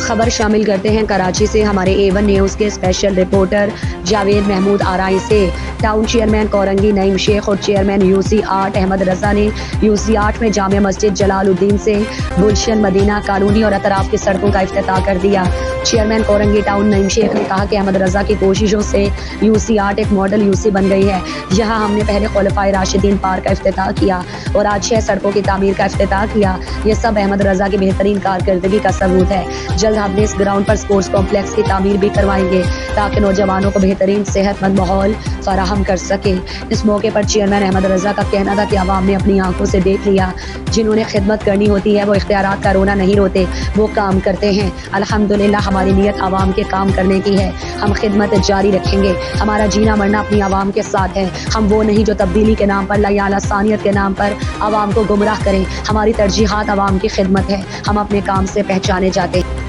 खबर शामिल करते हैं कराची से हमारे A1 न्यूज़ के स्पेशल रिपोर्टर जावेद महमूद आरआई से। टाउन चेयरमैन कोरंगी नईम शेख और चेयरमैन UC 8 अहमद रजा ने UC 8 में जामिया मस्जिद जलालुद्दीन से गुलशन मदीना कानूनी और अतराफ की सड़कों का इफ्तिताह कर दिया। चेयरमैन कोरंगी टाउन नईम शेख ने कहा कि अहमद रजा की कोशिशों से UC 8 एक मॉडल UC बन गई है। यहाँ हमने पहले खुलफाए राशिदीन पार्क का इफ्तिताह किया और आज 6 सड़कों की तामीर का इफ्तिताह किया। ये सब अहमद रजा की बेहतरीन कारकर्दगी का सबूत है। जल्द हमने इस ग्राउंड पर स्पोर्ट्स कॉम्प्लेक्स की तामीर भी करवाएंगे ताकि नौजवानों को बेहतरीन सेहतमंद माहौल फराहम कर सके। इस मौके पर चेयरमैन अहमद रजा का कहना था कि आवाम ने अपनी आंखों से देख लिया, जिन्होंने खिदमत करनी होती है वो इख्तियारात का रोना नहीं रोते, वो काम करते हैं। अल्हम्दुलिल्लाह हमारी नीयत आवाम के काम करने की है। हम खिदमत जारी रखेंगे। हमारा जीना मरना अपनी आवाम के साथ है। हम वो नहीं जो तब्दीली के नाम पर या लसानियत के नाम पर आवाम को गुमराह करें। हमारी तरजीहात आवाम की खिदमत है। हम अपने काम से पहचाने जाते हैं।